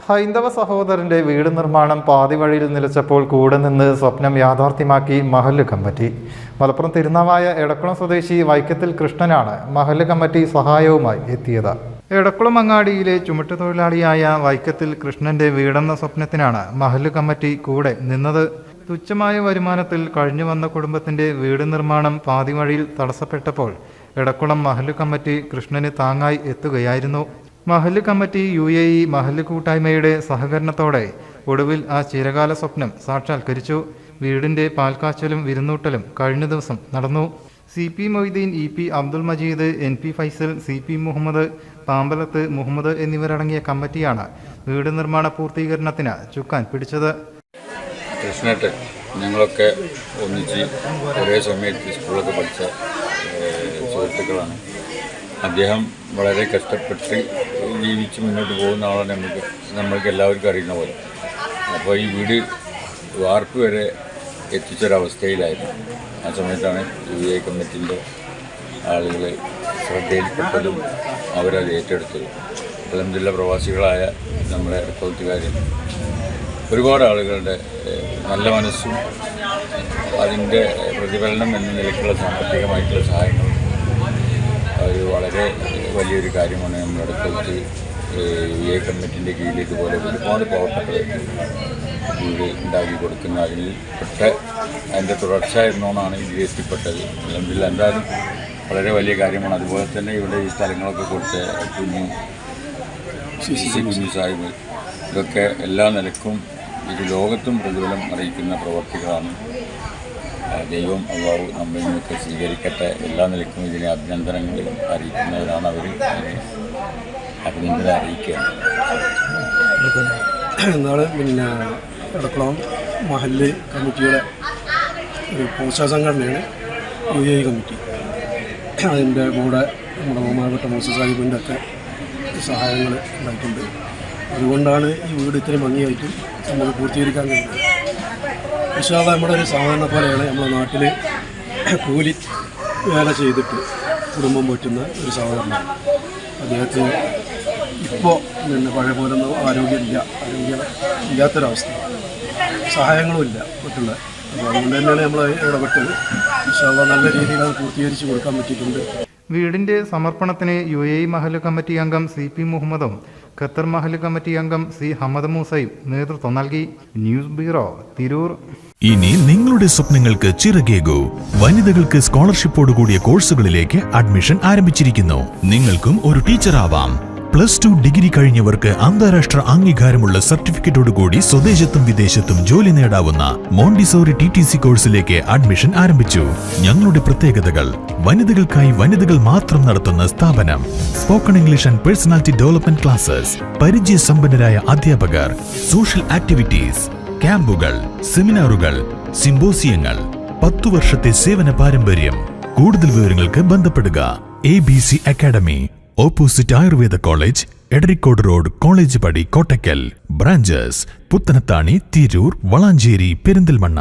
ഹൈന്ദവ സഹോദരന്റെ വീട് നിർമ്മാണം പാതി വഴിയിൽ നിലച്ചപ്പോൾ കൂടെ നിന്ന് സ്വപ്നം യാഥാർത്ഥ്യമാക്കി മഹല്ല് കമ്മിറ്റി. മലപ്പുറം തിരുനാവായ എടക്കുളം സ്വദേശി വൈക്കത്തിൽ കൃഷ്ണനാണ് മഹല്ല് കമ്മിറ്റി സഹായവുമായി എത്തിയത്. എടക്കുളം അങ്ങാടിയിലെ ചുമട്ടുതൊഴിലാളിയായ വൈക്കത്തിൽ കൃഷ്ണന്റെ വീടെന്ന സ്വപ്നത്തിനാണ് മഹല്ല് കമ്മിറ്റി കൂടെ നിന്നത്. തുച്ഛമായ വരുമാനത്തിൽ കഴിഞ്ഞു വന്ന കുടുംബത്തിന്റെ വീട് നിർമ്മാണം പാതി വഴിയിൽ തടസ്സപ്പെട്ടപ്പോൾ എടക്കുളം മഹല്ല് കമ്മിറ്റി കൃഷ്ണന് താങ്ങായി എത്തുകയായിരുന്നു. മഹല്ല് കമ്മിറ്റി UAE മഹല്ല് കൂട്ടായ്മയുടെ സഹകരണത്തോടെ ഒടുവിൽ ആ ചിരകാല സ്വപ്നം സാക്ഷാത്കരിച്ചു. വീടിന്റെ പാൽക്കാച്ചലും വിരുന്നൂട്ടലും കഴിഞ്ഞ ദിവസം നടന്നു. CP Moideen, EP Abdul Majeed, NP Faisal, CP Muhammad, Pambalath Muhammad എന്നിവരടങ്ങിയ കമ്മിറ്റിയാണ് വീട് നിർമ്മാണ പൂർത്തീകരണത്തിന് ചുക്കാൻ പിടിച്ചത്. കൃഷ്ണേട്ടൻ ഞങ്ങളൊക്കെ ഒന്നിച്ച് ഒരേ സമയത്ത് സ്കൂളൊക്കെ പഠിച്ച സുഹൃത്തുക്കളാണ്. അദ്ദേഹം വളരെ കഷ്ടപ്പെട്ട് ജീവിച്ച് മുന്നോട്ട് പോകുന്ന ആളാണ് നമ്മൾക്ക് എല്ലാവർക്കും അറിയുന്ന പോലെ. അപ്പോൾ ഈ വീട് വാർപ്പ് വരെ എത്തിച്ചൊരവസ്ഥയിലായിരുന്നു. ആ സമയത്താണ് UAE കമ്മിറ്റിൻ്റെ ആളുകൾ ശ്രദ്ധയിൽപ്പെട്ടതും അവരത് ഏറ്റെടുത്തത്. അൽഹംദുലില്ലാ പ്രവാസികളായ നമ്മളെ പ്രവൃത്തിക്കാരും ഒരുപാട് ആളുകളുടെ നല്ല മനസ്സും അതിൻ്റെ പ്രതിഫലനം എന്ന നിലയ്ക്കുള്ള സാമ്പത്തികമായിട്ടുള്ള സഹായങ്ങളും ഒരു വളരെ വലിയൊരു കാര്യമാണ്. നമ്മുടെ അടുത്ത് UAE കമ്മിറ്റിൻ്റെ കീഴിൽ ഇതുപോലെ ഒരുപാട് പാവപ്പെട്ടവർക്ക് വീട് ഉണ്ടാക്കി കൊടുക്കുന്ന അതിൻ്റെ തുടർച്ച എന്നോണാണ് ഇതിൽ എത്തിപ്പെട്ടത്. അൽഹംദുലില്ലാ എന്തായാലും വളരെ വലിയ കാര്യമാണ്. അതുപോലെ തന്നെ ഇവിടെ ഈ സ്ഥലങ്ങളൊക്കെ കൊടുത്ത കുഞ്ഞു സാഹിബ്, ഇതൊക്കെ എല്ലാ നിലക്കും ഇത് ലോകത്തും പ്രതിഫലം അറിയിക്കുന്ന പ്രവർത്തികളാണ്. ദൈവം അല്ലാഹു നമ്മിൽ നിന്നൊക്കെ സ്വീകരിക്കട്ടെ. എല്ലാ നിലക്കും ഇതിനെ അഭിനന്ദനങ്ങൾ അറിയിക്കുന്നവരാണ് അവർ. അഭിനന്ദനം അറിയിക്കുകയാണ്. എന്നാണ് എടക്കുളം മഹല്ല് കമ്മിറ്റിയുടെ ഒരു പ്രോത്സാഹ സംഘടനയാണ് UAE കമ്മിറ്റി. അതിൻ്റെ കൂടെ നമ്മുടെ ബഹുമാനപ്പെട്ട മൂസ സാഹിബിൻ്റെ ഒക്കെ സഹായങ്ങൾ ഉണ്ടായിട്ടുണ്ട്. അതുകൊണ്ടാണ് ഈ വീട് ഇത്രയും ഭംഗിയായിട്ട് നമുക്ക് പൂർത്തീകരിക്കാൻ കഴിയുന്നത്. പക്ഷേ നമ്മുടെ ഒരു സാധാരണ പോലെയാണ് നമ്മുടെ നാട്ടിൽ കൂലി വേല ചെയ്തിട്ട് കുടുംബം പോറ്റുന്ന ഒരു സഹോദരനാണ്. അദ്ദേഹത്തിന് ഇപ്പോൾ പഴയ പോലൊന്നും ആരോഗ്യം ഇല്ലാത്തൊരവസ്ഥ, സഹായങ്ങളും ഇല്ല മറ്റുള്ള. അപ്പോൾ അതുകൊണ്ട് തന്നെയാണ് നമ്മൾ ഇടപെട്ടത്. പക്ഷേ നല്ല രീതിയിൽ അത് പൂർത്തീകരിച്ച് കൊടുക്കാൻ പറ്റിയിട്ടുണ്ട്. വീടിന്റെ സമർപ്പണത്തിന് UAE മഹല്ല് കമ്മിറ്റി അംഗം CP മുഹമ്മദും ഖത്തർ മഹല്ല് കമ്മിറ്റി അംഗം C ഹമദ് മൂസയും നേതൃത്വം നൽകി. News bureau, Tirur. ഇനി നിങ്ങളുടെ സ്വപ്നങ്ങൾക്ക് ചിറകേകൂ. വനിതകൾക്ക് സ്കോളർഷിപ്പോടുകൂടിയ കോഴ്സുകളിലേക്ക് അഡ്മിഷൻ ആരംഭിച്ചിരിക്കുന്നു. നിങ്ങൾക്കും ഒരു ടീച്ചറാവാം. +2 ഡിഗ്രി കഴിഞ്ഞവർക്ക് അന്താരാഷ്ട്ര അംഗീകാരമുള്ള സർട്ടിഫിക്കറ്റോടുകൂടി സ്വദേശത്തും വിദേശത്തും ജോലി നേടാവുന്ന മോണ്ടിസോറി TTC കോഴ്സിലേക്ക് അഡ്മിഷൻ ആരംഭിച്ചു. ഞങ്ങളുടെ പ്രത്യേകതകൾ: വനിതകൾക്കായി വനിതകൾ മാത്രം നടത്തുന്ന സ്ഥാപനം, spoken English and personality development classes, പരിചയസമ്പന്നരായ അധ്യാപകർ, സോഷ്യൽ ആക്ടിവിറ്റീസ്, ക്യാമ്പുകൾ, സെമിനാറുകൾ, സിംബോസിയങ്ങൾ, 10 വർഷത്തെ സേവന പാരമ്പര്യം. കൂടുതൽ വിവരങ്ങൾക്ക് ബന്ധപ്പെടുക. ABC academy, opposite Ayurveda college, Edarikode road, college പടി, കോട്ടക്കൽ. ബ്രാഞ്ചസ് പുത്തനത്താണി, തിരൂർ, വളാഞ്ചേരി, പെരിന്തൽമണ്ണ.